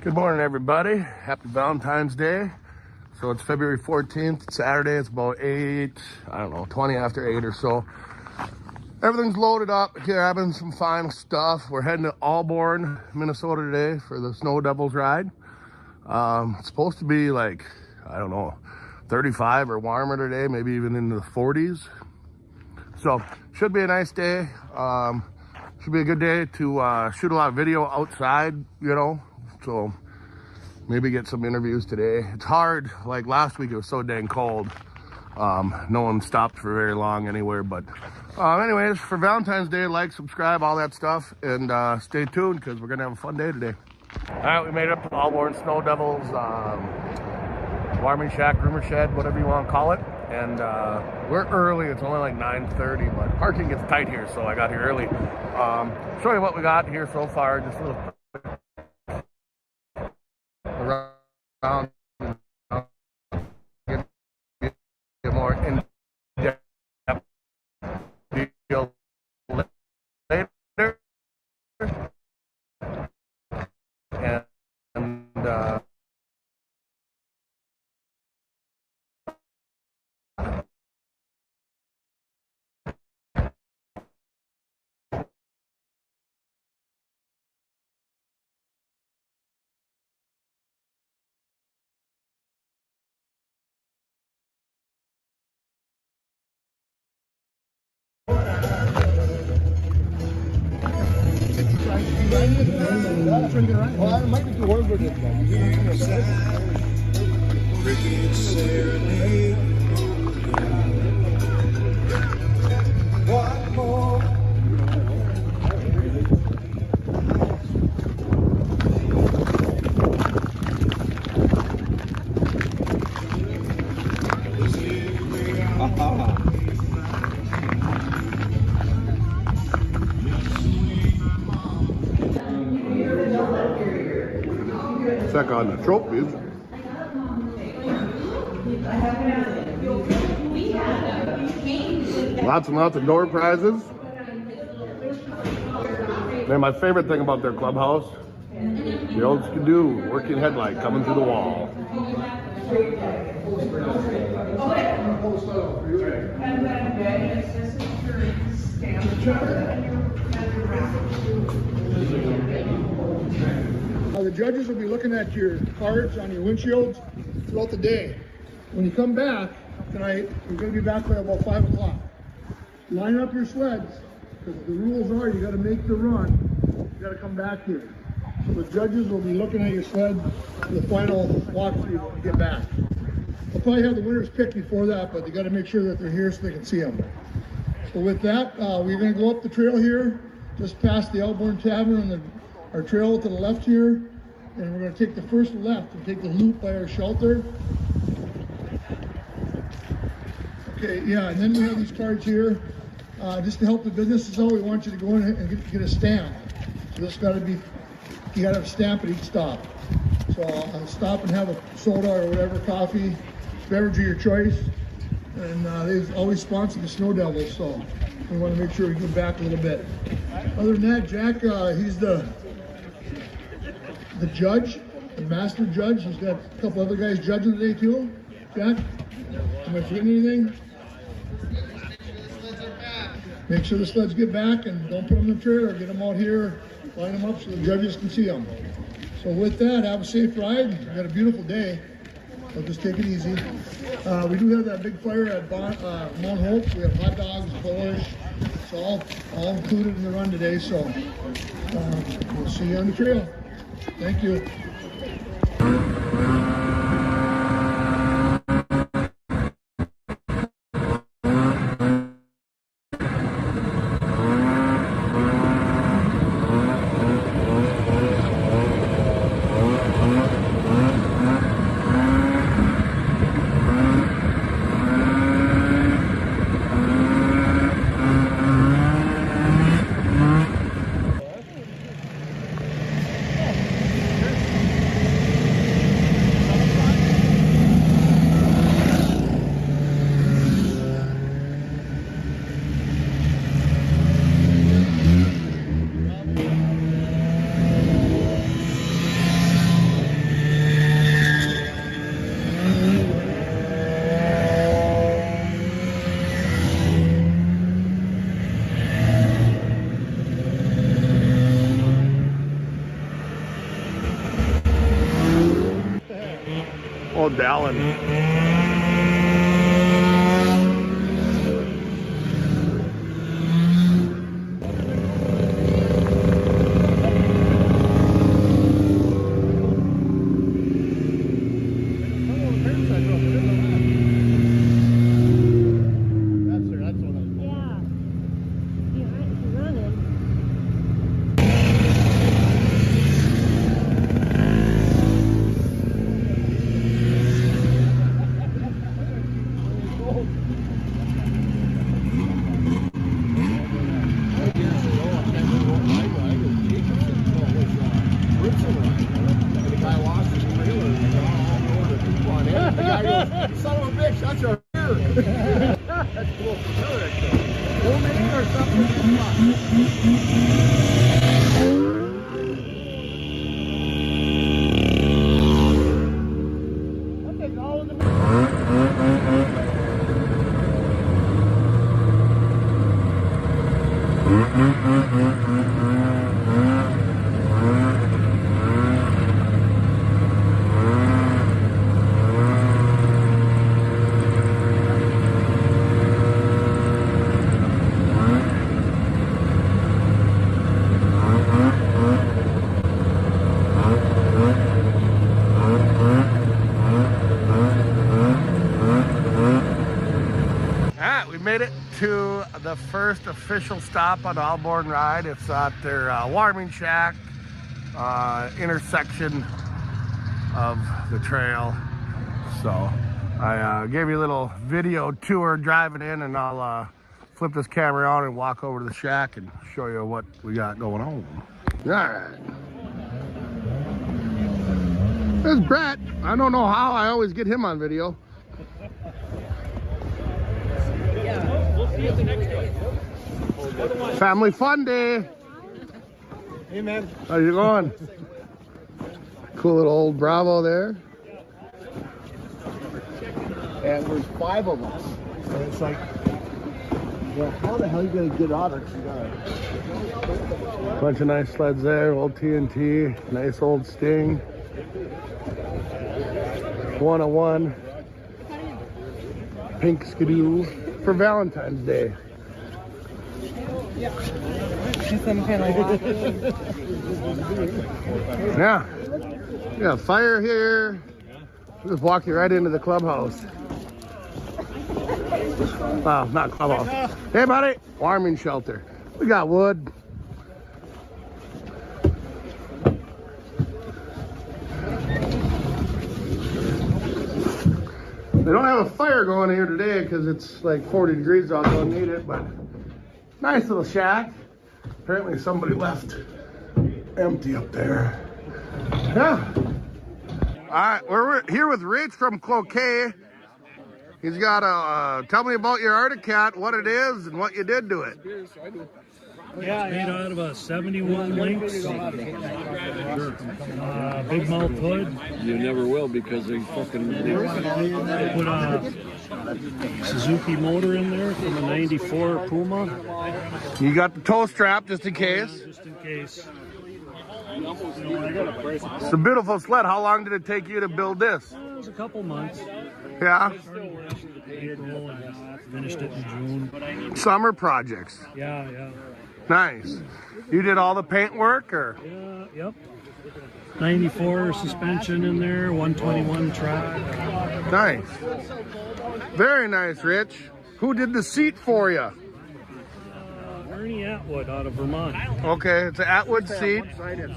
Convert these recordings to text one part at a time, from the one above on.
Good morning, everybody. Happy Valentine's Day. So it's February 14th, Saturday. It's about 20 after 8 or so. Everything's loaded up, grabbing some final stuff. We're heading to Alborn, Minnesota today for the Snow Devils ride. It's supposed to be like, 35 or warmer today, maybe even into the 40s. So should be a nice day. Should be a good day to shoot a lot of video outside, so maybe get some interviews today. It's hard, like last week it was so dang cold. No one stopped for very long anywhere, but anyways, for Valentine's Day, like, subscribe, all that stuff, and stay tuned because we're gonna have a fun day today. All right, we made it up to Alborn Snow Devils warming shack, groomer shed, whatever you want to call it. And we're early. It's only like 9:30, but parking gets tight here, so I got here early. Show you what we got here so far. Just a little around, get more in-depth deal later. And Well, I might be too old for this check on the trophies. Lots and lots of door prizes. Man, my favorite thing about their clubhouse, the old skidoo working headlight coming through the wall. The judges will be looking at your cards on your windshields throughout the day. When you come back tonight, you're going to be back by about 5 o'clock. Line up your sleds, because the rules are you got to make the run. You got to come back here. So the judges will be looking at your sled for the final walkthrough when you get back. They'll probably have the winners picked before that, but they got to make sure that they're here so they can see them. So with that, we're going to go up the trail here, just past the Alborn Tavern and our trail to the left here. And we're going to take the first left and take the loop by our shelter. Okay, yeah, and then we have these cards here. Just to help the businesses out, we want you to go in and get a stamp. So this got to be, you got to have a stamp at each stop. So I'll stop and have a soda or whatever, coffee, beverage of your choice. And they've always sponsored the Snow Devils, so we want to make sure we give back a little bit. Other than that, Jack, he's the judge, the master judge. He's got a couple other guys judging today too. Jack, am I forgetting anything? Make sure the sleds get back and don't put them in the trailer. Get them out here, line them up so the judges can see them. So with that, have a safe ride. We've got a beautiful day. So just take it easy. We do have that big fire at Mount Hope. We have hot dogs, borscht. It's all included in the run today. So we'll see you on the trail. Thank you. Dallin. Son of a bitch, that's our beer. That's cool. Homemade or something? I'll take all of them. We made it to the first official stop on the Alborn ride. It's at their warming shack intersection of the trail. So I gave you a little video tour driving in, and I'll flip this camera on and walk over to the shack and show you what we got going on. All right. There's Brett. I don't know how I always get him on video. Family fun day. Hey man. How's it going? Cool little old Bravo there. And there's 5 of us. And it's like, well, how the hell are you going to get out of it? Bunch of nice sleds there, old TNT, nice old Sting. 101. Pink Skidoo for Valentine's Day. Yeah. We got fire here. We'll just walk you right into the clubhouse. Well, not clubhouse. Hey, buddy. Warming shelter. We got wood. They don't have a fire going here today because it's like 40 degrees out, don't need it, but nice little shack. Apparently somebody left empty up there. Yeah. All right, we're here with Rich from Cloquet. He's got a, tell me about your Arctic Cat, what it is and what you did to it. Yeah, made out of a 71 Lynx, big mouth hood. You never will because they fucking Put a Suzuki motor in there from a 94 Puma. You got the toe strap just in case. Just in case. It's a beautiful sled. How long did it take you to build this? It was a couple months. Yeah. April and finished it in June. Summer projects. Yeah, yeah. Nice. You did all the paint work, or? Yeah, yep. 94 suspension in there, 121 track. Nice. Very nice, Rich. Who did the seat for you? Ernie Atwood out of Vermont. Okay, it's an Atwood seat.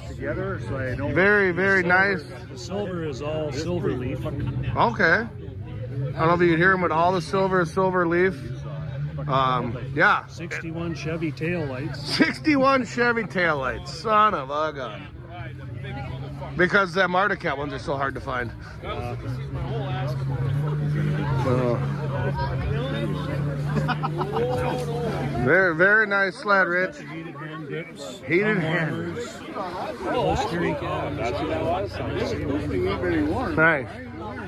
Together, so I don't. Very, very nice. The silver is all silver leaf. Okay. I don't know if you can hear him with all the silver leaf. Yeah. 61 Chevy taillights. 61 Chevy taillights. Son of a gun. Because them Arctic Cat ones are so hard to find. Very, very nice sled, Rich. Heated hand grips. Heated hand. Nice.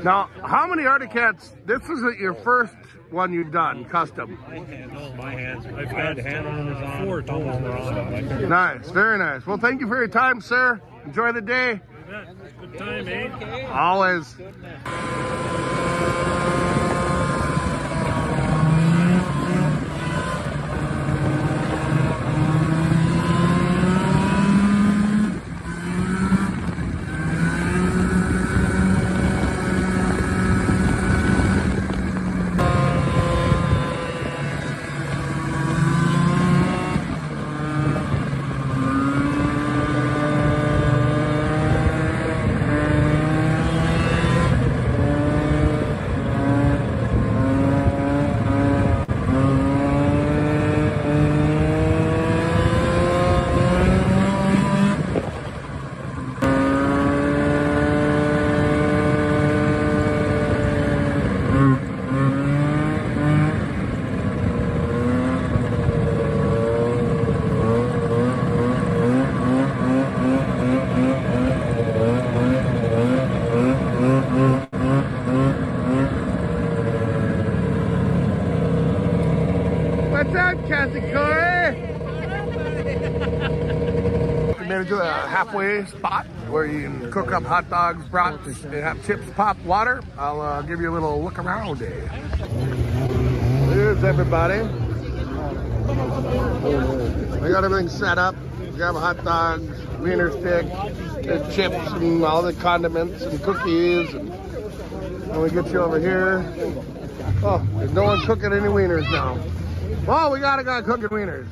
Now, how many Arctic Cats? This isn't your first one you've done custom. My hands. I've had 4 total. Nice, very nice. Well, thank you for your time, sir. Enjoy the day. Good time, eh? Always. What's up, Cassie Corey? We made it to a halfway spot where you can cook up hot dogs, brats, and have chips, pop, water. I'll give you a little look around. Here's everybody. We got everything set up. We have hot dogs, wiener stick, and chips, and all the condiments and cookies. And we get you over here. Oh, there's no one cooking any wieners now. Oh, we got a guy cooking wieners.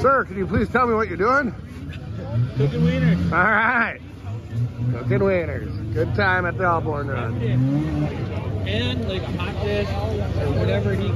Sir, can you please tell me what you're doing? Cooking wieners. All right. Cooking wieners. Good time at the Alborn Run. And like a hot dish or whatever he...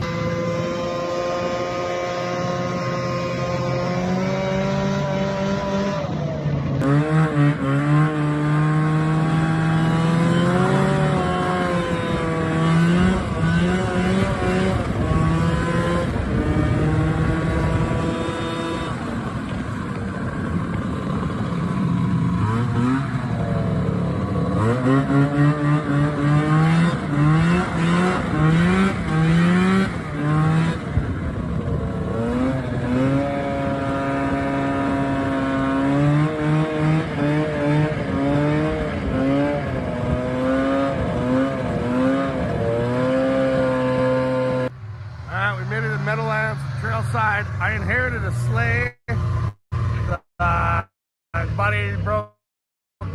Trailside. I inherited a sleigh. My buddy broke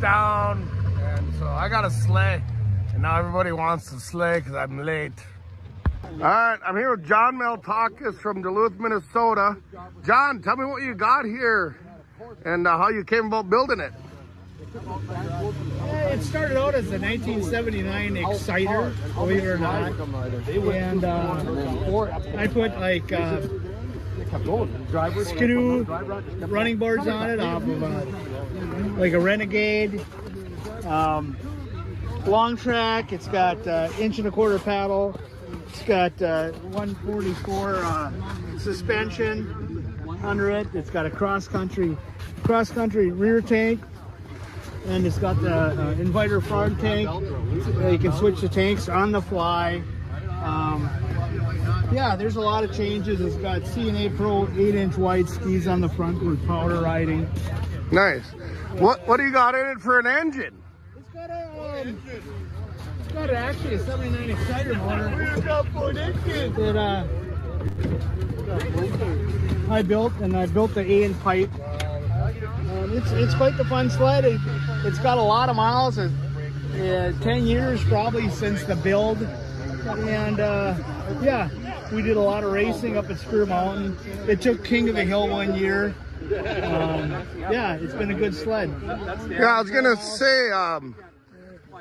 down, and so I got a sleigh. And now everybody wants a sleigh because I'm late. All right, I'm here with John Meltakis from Duluth, Minnesota. John, tell me what you got here and how you came about building it. It started out as a 1979 Exciter, believe it or not. And I put like skidoo running boards on it off of like a Renegade. Long track, it's got 1.25" paddle. It's got 144 suspension under it. It's got a cross-country rear tank. And it's got the inviter front tank. You can switch the tanks on the fly. Yeah, there's a lot of changes. It's got C&A Pro 8-inch wide skis on the front for powder riding. Nice. What do you got in it for an engine? It's got actually a 79 Exciter motor that I built the A-in pipe. It's quite the fun sled. It's got a lot of miles. 10 years probably since the build. And yeah, we did a lot of racing up at Spear Mountain. It took King of the Hill one year. Yeah, it's been a good sled. Yeah, I was gonna say,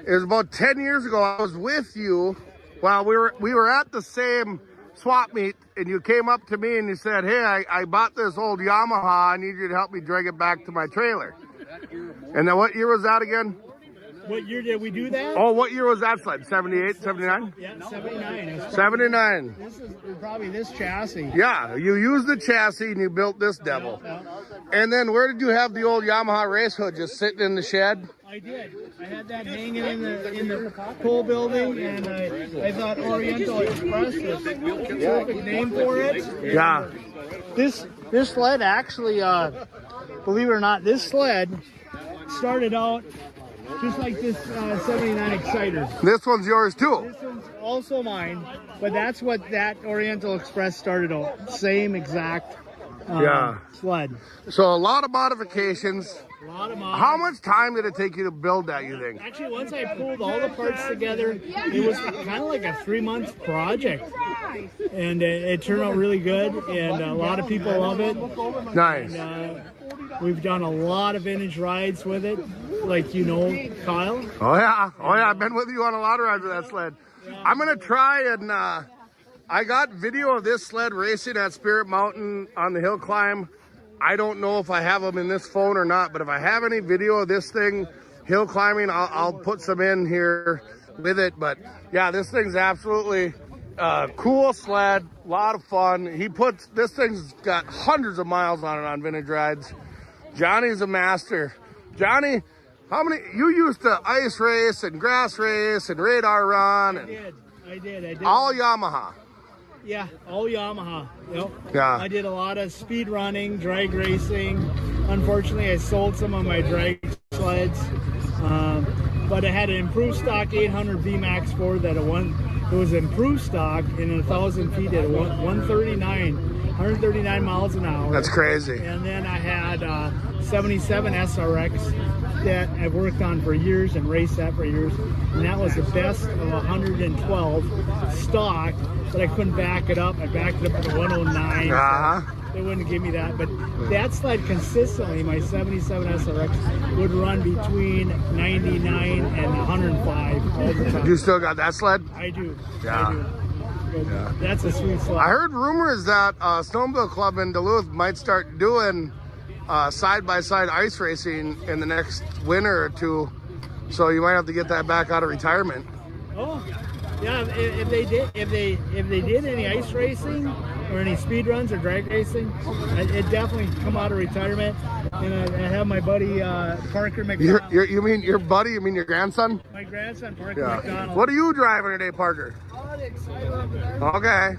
it was about 10 years ago. I was with you. Well, we were at the same swap meet, and you came up to me and you said, "Hey, I bought this old Yamaha. I need you to help me drag it back to my trailer." And then what year was that again? What year did we do that? Oh, what year was that sled? 78, 79? Yeah, 79. 79. This is probably this chassis. Yeah, you used the chassis and you built this devil. And then where did you have the old Yamaha race hood, just sitting in the shed? I did. I had that hanging in the pole building, and I thought Oriental Express was the perfect name for it. Yeah. This sled actually, believe it or not, this sled started out just like this 79 Exciter. This one's yours too. This one's also mine, but that's what that Oriental Express started out. Same exact sled. So a lot of modifications. A lot of How much time did it take you to build that, you think? Actually, once I pulled all the parts together, it was kind of like a 3-month project. And it turned out really good, and a lot of people love it. Nice. And, we've done a lot of vintage rides with it, like you know, Kyle. Oh yeah, I've been with you on a lot of rides with that sled. I'm gonna try and I got video of this sled racing at Spirit Mountain on the hill climb. I don't know if I have them in this phone or not, but if I have any video of this thing hill climbing, I'll put some in here with it. But yeah, this thing's absolutely cool sled, a lot of fun. This thing's got hundreds of miles on it on vintage rides. Johnny's a master. Johnny, how many, you used to ice race and grass race and radar run? I did. All Yamaha. Yeah, all Yamaha. Yep. Yeah. I did a lot of speed running, drag racing. Unfortunately, I sold some of my drag sleds, but I had an improved stock 800 VMAX 4 that it was improved stock in 1,000 feet at 139 miles an hour. That's crazy. And then I had 77 SRX that I've worked on for years and raced that for years, and that was the best of 112 stock, but I couldn't back it up. I backed it up to 109. They wouldn't give me that, but that sled consistently, my 77 SRX, would run between 99 and 105 all the time. You still got that sled? I do. Yeah. I do. That's a sweet sled. I heard rumors that Snowmobile Club in Duluth might start doing side-by-side ice racing in the next winter or two, so you might have to get that back out of retirement. Oh, yeah. If they did any ice racing or any speed runs or drag racing, it definitely come out of retirement. And I have my buddy Parker McDonald. You mean your buddy? You mean your grandson? My grandson Parker McDonald. What are you driving today, Parker? Okay.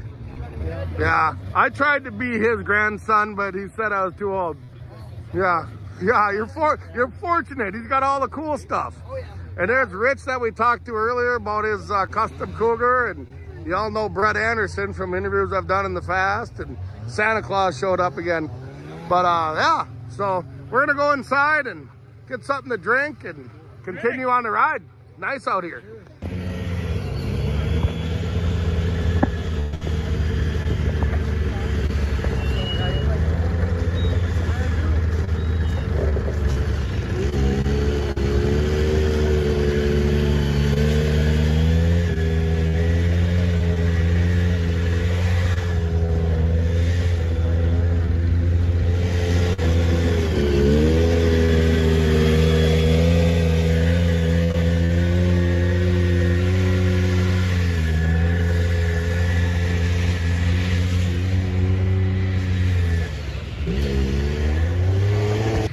Yeah, I tried to be his grandson, but he said I was too old. Yeah, you're fortunate. He's got all the cool stuff. And there's Rich that we talked to earlier about his custom Cougar, and you all know Brett Anderson from interviews I've done in the past, and Santa Claus showed up again. But yeah, so we're gonna go inside and get something to drink and continue on the ride. Nice out here.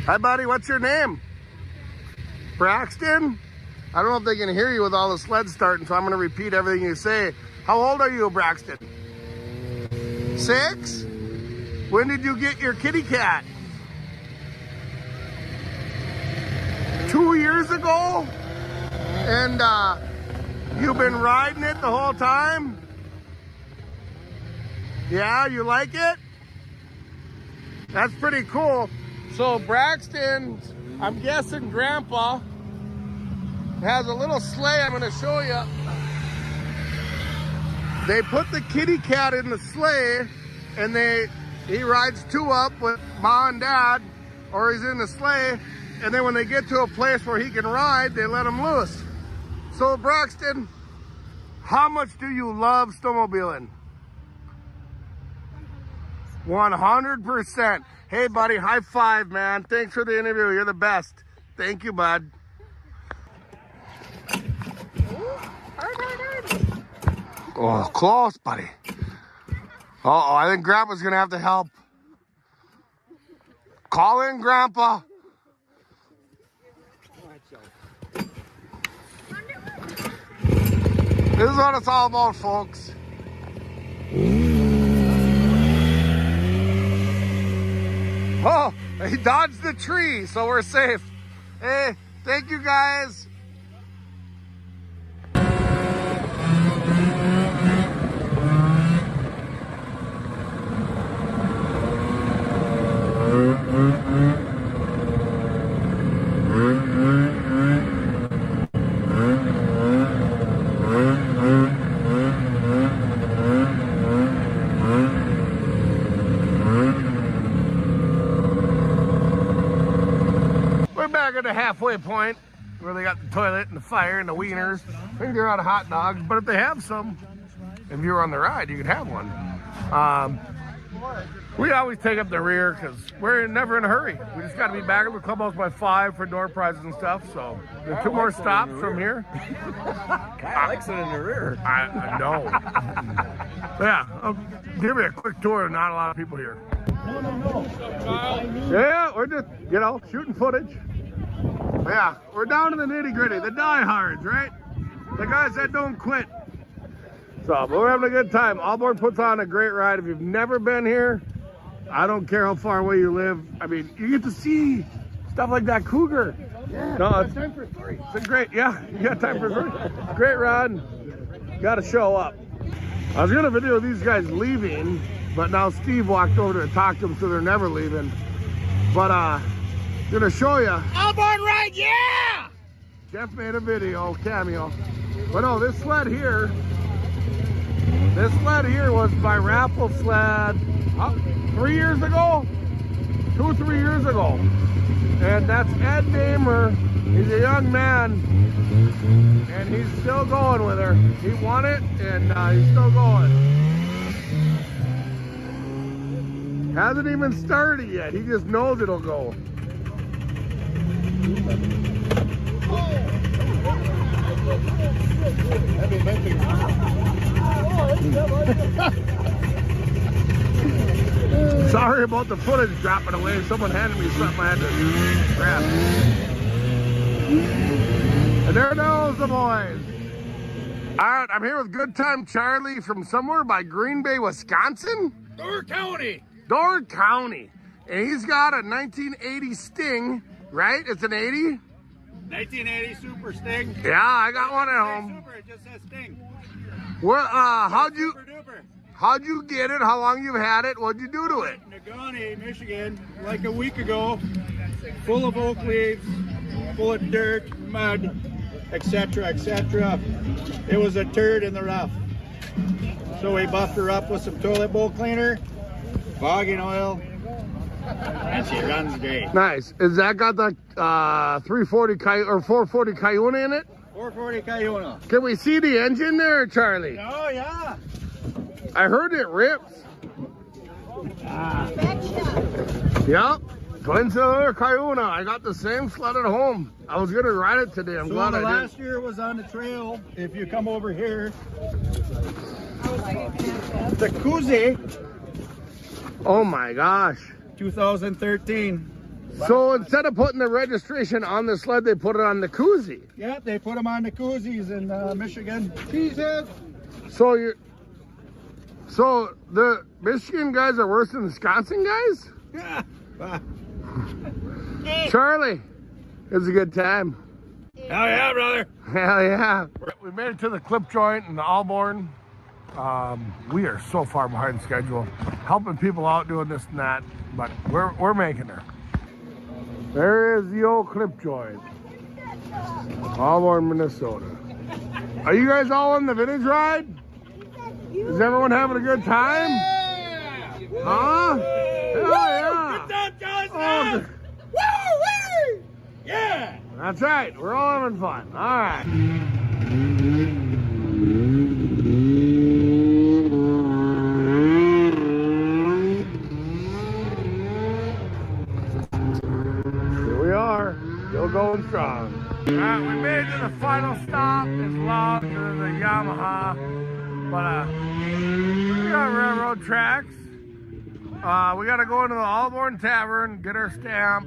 Hi, buddy. What's your name? Braxton? I don't know if they can hear you with all the sleds starting, so I'm going to repeat everything you say. How old are you, Braxton? 6? When did you get your kitty cat? 2 years ago? And you've been riding it the whole time? Yeah, you like it? That's pretty cool. So Braxton, I'm guessing Grandpa, has a little sleigh I'm gonna show you. They put the kitty cat in the sleigh, and he rides 2 up with Mom and Dad, or he's in the sleigh, and then when they get to a place where he can ride, they let him loose. So Braxton, how much do you love snowmobiling? 100%. Hey, buddy, high five, man. Thanks for the interview. You're the best. Thank you, bud. Oh, close, buddy. Uh-oh, I think Grandpa's going to have to help. Call in, Grandpa. This is what it's all about, folks. Oh, he dodged the tree, so we're safe. Hey, thank you guys. halfway point where they got the toilet and the fire and the wieners. I think they're out of hot dogs, but if they have some, if you were on the ride, you could have one. We always take up the rear because we're never in a hurry. We just got to be back at the clubhouse by 5 for door prizes and stuff. So there's 2 more stops from here. Kyle likes it in the rear. I know. Yeah, I'll give you a quick tour. Not a lot of people here. Yeah, we're just, you know, shooting footage. Yeah, we're down to the nitty gritty, the diehards, right? The guys that don't quit. So, but we're having a good time. Alborn puts on a great ride. If you've never been here, I don't care how far away you live. I mean, you get to see stuff like that cougar. Yeah, No, it's time for 3. it's a great, yeah, you got time for 3. Great ride. Got to show up. I was gonna video these guys leaving, but now Steve walked over to talk to them, so they're never leaving. But gonna show you. Alborn ride, yeah! Jeff made a video, cameo. But no, this sled here was my raffle sled 3 years ago, 2 or 3 years ago. And that's Ed Damer. He's a young man, and he's still going with her. He won it, and he's still going. Hasn't even started yet. He just knows it'll go. Sorry about the footage dropping away. Someone handed me something I had to grab. And there goes the boys. All right, I'm here with Good Time Charlie from somewhere by Green Bay, Wisconsin. Door County. Door County. And he's got a 1980 Sting, right? It's an 80? 1980 Super Sting. Yeah, I got one at home. Super, it just says Sting. Well, how'd you Super duper. get it? How long you've had it? What'd you do to it? Negaunee, Michigan, like a week ago, full of oak leaves, full of dirt, mud, etc., etc. It was a turd in the rough. So we buffed her up with some toilet bowl cleaner, fogging oil, and she runs great. Nice. Is that got the 340 or 440 Cuyuna in it? 440 Cuyuna. Can we see the engine there, Charlie? Oh yeah. I heard it rips. Yep. Twin cylinder Cuyuna. I got the same sled at home. I was gonna ride it today. I'm glad I did. Last year it was on the trail. If you come over here, the Kuzi, Oh my gosh. 2013. So instead of putting the registration on the sled, they put it on the koozie. Yeah, they put them on the koozies in Michigan. Jesus. So the Michigan guys are worse than the Wisconsin guys? Yeah. Charlie, it was a good time. Hell yeah, brother. Hell yeah. We made it to the clip joint in Alborn. We are so far behind schedule, helping people out doing this and that, but we're making her. There is the old clip joint. Alborn, Minnesota. Are you guys all on the vintage ride? Is everyone having a good time? Huh? Hell yeah. Good time, guys. Oh, Woo-wee! Yeah. that's right. We're all having fun. All right. Here we are. Still going strong. All right, we made it to the final stop. It's loud because of the Yamaha. But we got railroad tracks. We got to go into the Alborn Tavern, get our stamp,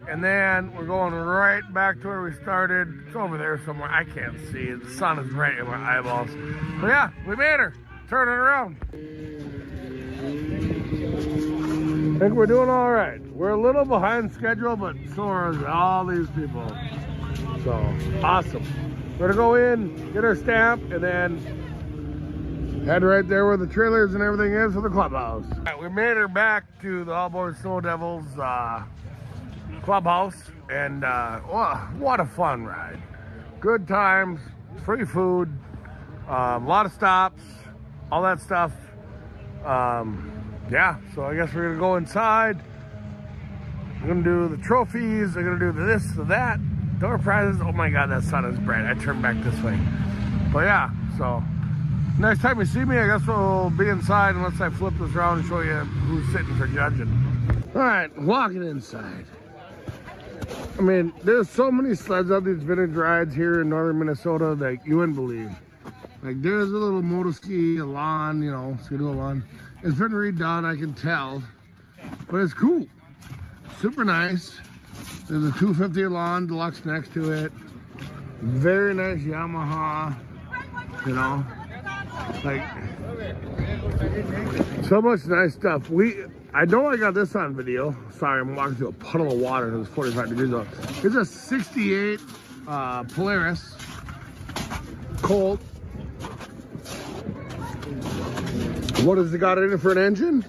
and then we're going right back to where we started. It's over there somewhere. I can't see it. The sun is right in my eyeballs. But yeah, we made her. Turn it around. I think we're doing all right. We're a little behind schedule, but so are all these people. So, awesome. We're gonna go in, get our stamp, and then head right there where the trailers and everything is for the clubhouse. All right, we made her back to the Alborn Snow Devils clubhouse, and what a fun ride. Good times, free food, a lot of stops, all that stuff. Yeah, so I guess we're gonna go inside. We're gonna do the trophies, we're gonna do this, that, door prizes. Oh my God, that sun is bright. I turned back this way. But yeah, so next time you see me, I guess we'll be inside unless I flip this around and show you who's sitting for judging. All right, walking inside. I mean, there's so many sleds on these vintage rides here in northern Minnesota that you wouldn't believe. Like there's a little motor ski, a lawn, you know, skidoo lawn. It's been redone, I can tell, but it's cool. Super nice. There's a 250 lawn deluxe next to it. Very nice Yamaha, you know, like so much nice stuff. I know I got this on video. Sorry, I'm walking through a puddle of water and it's 45 degrees out. It's a 68 Polaris Colt. What has it got in it for an engine?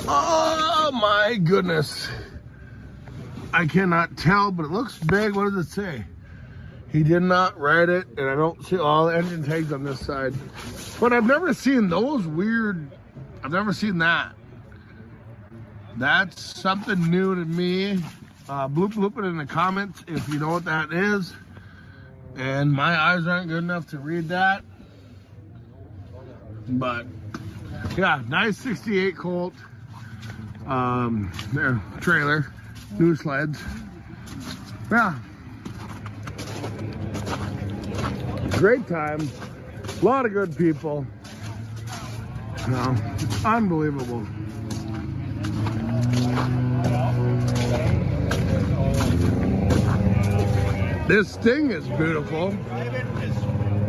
Oh my goodness. I cannot tell, but it looks big. What does it say? He did not write it, and I don't see all the engine tags on this side. But I've never seen those weird. I've never seen that. That's something new to me. Bloop it in the comments if you know what that is. And my eyes aren't good enough to read that. But yeah, nice 68 Colt. There, trailer, new sleds. Yeah. Great time. A lot of good people. No, it's unbelievable. This Sting is beautiful.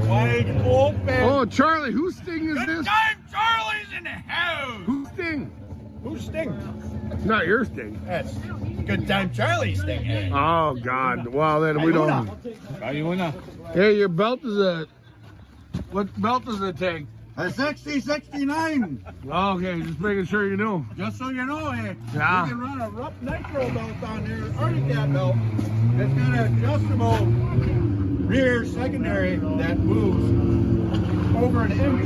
Wide open. Oh, Charlie, whose Sting is Good this? time, Charlie's in the house. Whose Sting? Who's Sting? Not your Sting. That's Good Time Charlie's Sting. Hey. Oh, God. Well, then we don't. Hey, your belt is a... What belt does it take? A 6069. Okay, just making sure you knew. Just so you know, hey, Yeah. you can run a rough nitro belt on there, or a cat belt. It's got an adjustable rear secondary that moves over an inch.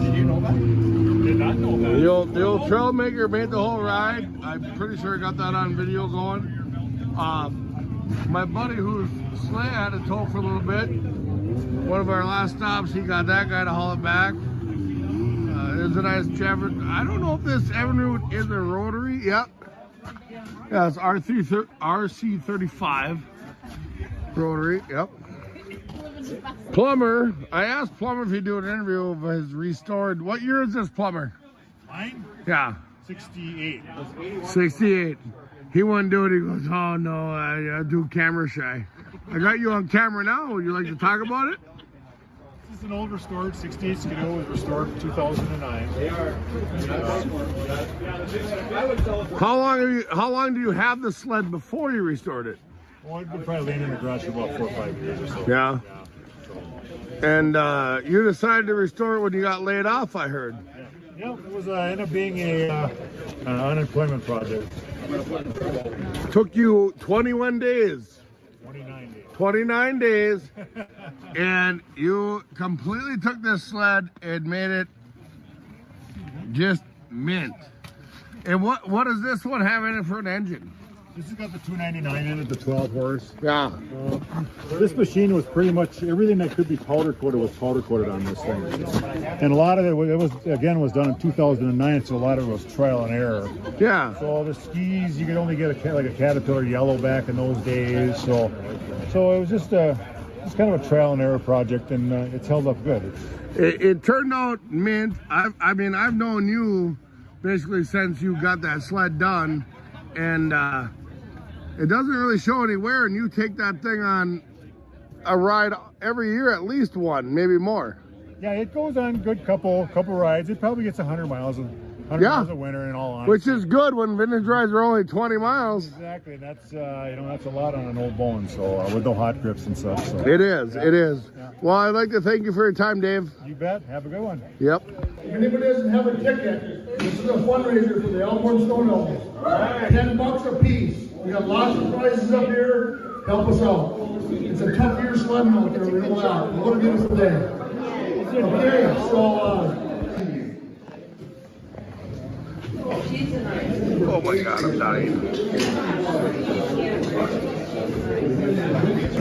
Did you know that? Did not know that. The old Trailmaker made the whole ride. I'm pretty sure I got that on video going. My buddy whose sleigh had to tow for a little bit. One of our last stops, he got that guy to haul it back. There's a nice Chevrolet. I don't know if this Evinrude is a rotary. Yep. Yeah, it's RC35 rotary. Yep. Plumber. I asked Plumber if he'd do an interview of his restored. What year is this, Plumber? Mine? Yeah. 68. 68. He wouldn't do it. He goes, oh no, I do camera shy. I got you on camera now. Would you like to talk about it? This is an old restored 68 Skidoo. It was restored in 2009. How long do you have the sled before you restored it? Well, I've been probably laying in the garage for about 4 or 5 years or so. Yeah. And you decided to restore it when you got laid off, I heard. Yeah, it was ended up being an unemployment project. Took you 21 days. 29 days. 29 days. And you completely took this sled and made it just mint. And what does this one have in it for an engine? This has got the 299 in it, the 12 horse. Yeah. This machine was pretty much everything that could be powder coated was powder coated on this thing. And a lot of it was done in 2009, so a lot of it was trial and error. Yeah. So the skis, you could only get like a Caterpillar yellow back in those days. So it was just kind of a trial and error project, and it's held up good. It turned out mint. I mean, I've known you basically since you got that sled done, and it doesn't really show any wear, and you take that thing on a ride every year, at least one, maybe more. Yeah, it goes on good couple rides. It probably gets 100 miles a winter in all honesty. Which is good when vintage rides are only 20 miles. Exactly, and that's that's a lot on an old bone, so with no hot grips and stuff. So. It is, Yeah. it is. Yeah. Well, I'd like to thank you for your time, Dave. You bet. Have a good one. Yep. If anybody doesn't have a ticket, this is a fundraiser for the Alborn Snowmobile. $10 a piece. We got lots of prizes up here. Help us out. It's a tough year sledding out there. We know that. What a beautiful day. Okay, so Oh my God, I'm dying.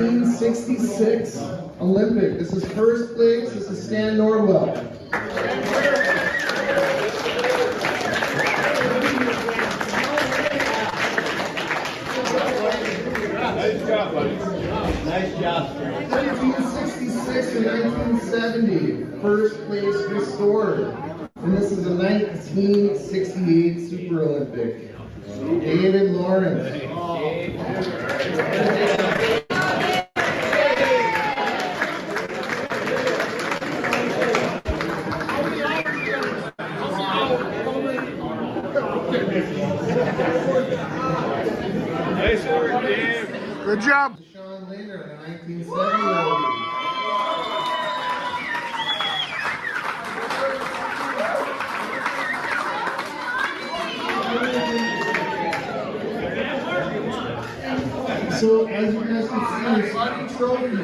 1966 Olympic. This is first place. This is Stan Norwell. Nice job, buddy. Nice job. 1966 and 1970, first place restored. And this is a 1968 Super Olympic. David Lawrence. Nice work, Dave. Good job. Sean Later, the 1970. So as you guys can see, there's 3 trophies.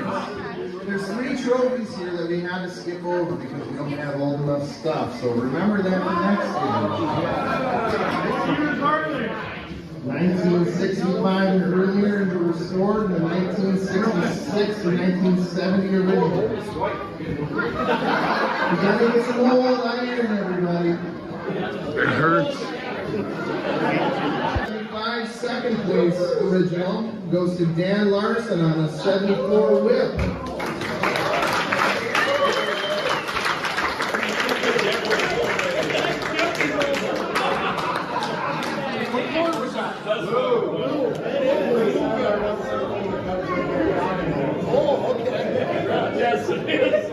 There's 3 trophies here that we had to skip over because we don't have old enough stuff. So remember that for next year. 1965 and earlier and restored, and the 1966 and 1970 originals. We gotta get some old iron, everybody. It hurts. 75 second place original goes to Dan Larson on a 74 whip. Yes, it is.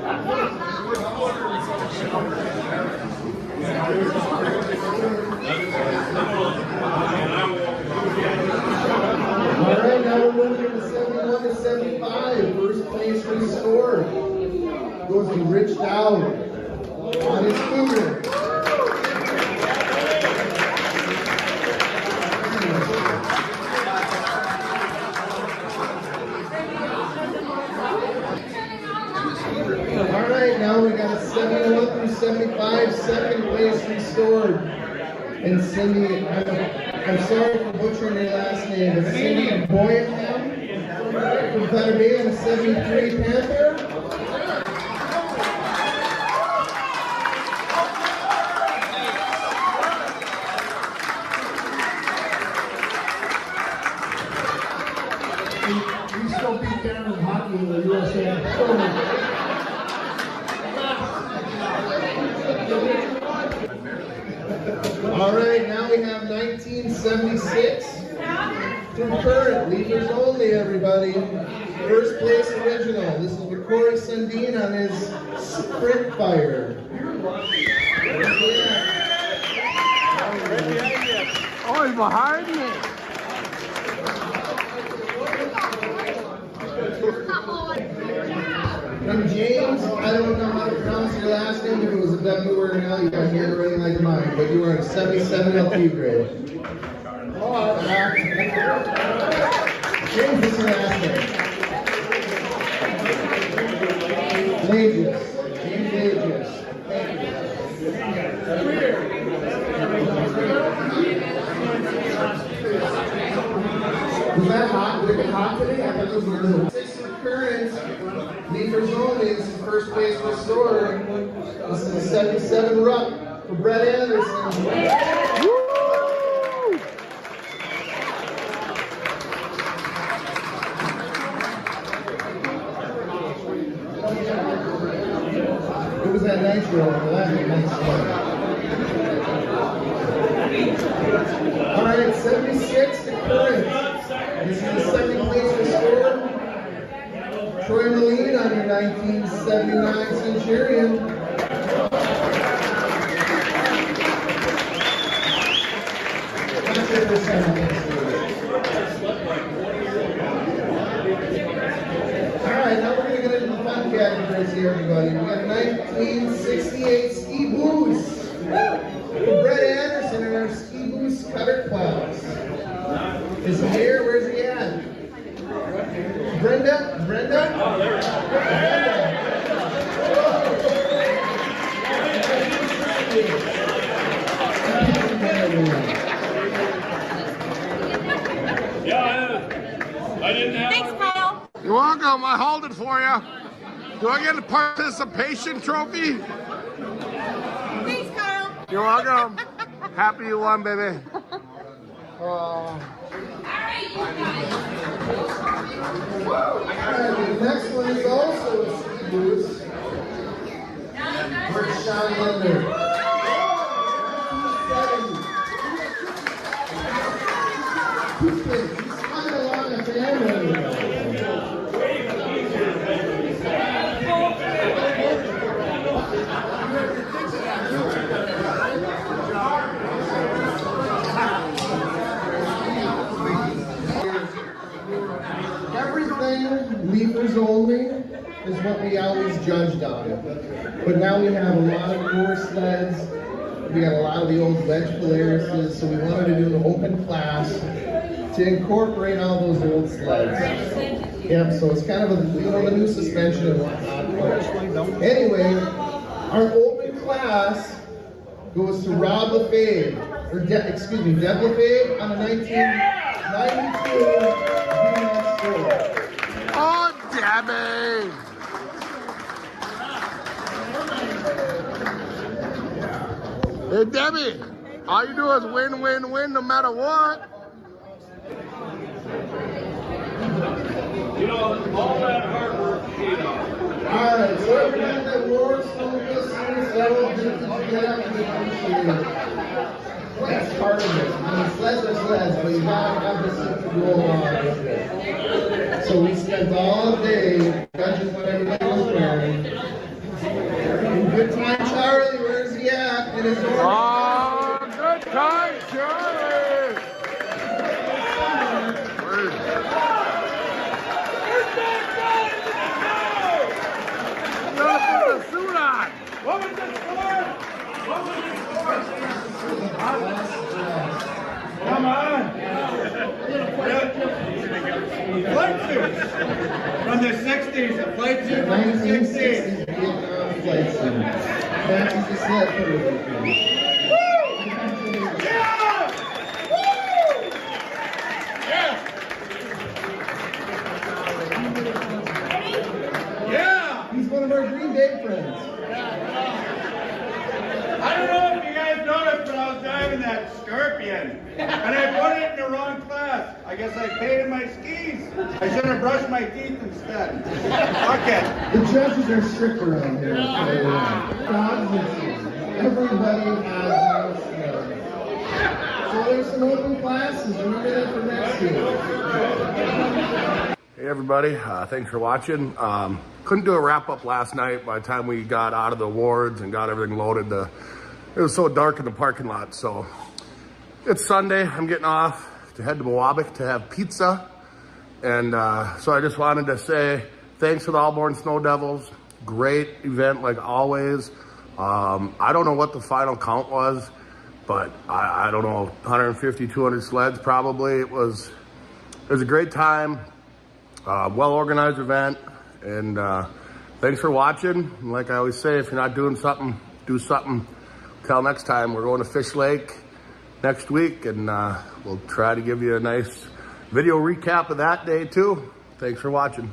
Alright, now we're moving to 71 to 75. First place restored goes to Rich Dowd on his scooter. Alright, now we got a 71 through 75, second place restored. And Cindy, I'm sorry for butchering your last name, but Cindy Boynham from Thunder Bay on a 73 Panther. We still beat down in hockey in the USA. All right, now we have 1976 through current, leaders only, everybody. First place original. This is with Corey Sundin on his Sprint Fire. Oh, he's behind me. And James, I don't know how to pronounce your last name. If it was a W or an L, you got here writing like mine. But you were a 77 LP grade. James, what's your last name? Lages. James Lages. Was that hot? Was it hot today? I thought it was a little. Six current. Leaders only. This is first place restored. This is a 77 Rupp for Brett Anderson. Woo! It was that nitro. That nitro. All right, 76 to current. This is the second place restored. Troy Moline on your 1979 Centurion. That's it for second place. Alright, now we're going to get into the fun categories here, everybody. We got 1968 Ski Boost. Brett Anderson in our Ski Boost cutter class. Is he here? Where's he at? Brenda? Brenda? Yeah, I didn't have. Thanks, Kyle. You're welcome. welcome. I hauled it for you. Do I get a participation trophy? Thanks, Kyle. You're welcome. Happy you won, baby. The next one is also a ski boost. For Sean Linder. He's coming along at the end. Everything leapers only is what we always judged on. But now we have a lot of newer sleds. We got a lot of the old wedge Polarises, so we wanted to do an open class to incorporate all those old sleds. Yep, so it's kind of a, you know, the new suspension and whatnot. Anyway, our open class goes to Rob Lefebvre, or excuse me, Deb Lefebvre on the 1992 VMAX 4. Oh, Debbie! Hey, Debbie, all you do is win, win, win no matter what. You know, all that hard work paid off. Alright, so everyone that wore snowmobile suits, that will vintage get we appreciate it. That's part of it. I mean, sleds are sleds, but you gotta have the suit to go along with it. So we spent all day judging what everybody was wearing. And good time, Charlie, where's he at? In his order. Oh, good time, Charlie! Gotta put the suit on! What was the score? What was the score? Come on. Flight suits from the 60s. The flight suit from the 60s. 1960s Vietnam flight suit. Fancy's the sled for He's one of our Green Bay friends. I don't know if you guys noticed, but I was driving that Scorpion, and I put it in the wrong class. I guess I painted my skis. I should have brushed my teeth instead. Fuck it. The judges are strict around here. Everybody has no sled. So there's some open classes. Remember that for next year. Hey everybody, thanks for watching. Couldn't do a wrap up last night. By the time we got out of the awards and got everything loaded, it was so dark in the parking lot. So it's Sunday, I'm getting off to head to Mowabic to have pizza. And so I just wanted to say thanks to the Alborn Snow Devils. Great event like always. I don't know what the final count was, but I don't know, 150, 200 sleds probably. It was a great time. Well-organized event, and thanks for watching. And like I always say, if you're not doing something, do something. Till next time, we're going to Fish Lake next week, and we'll try to give you a nice video recap of that day too. Thanks for watching.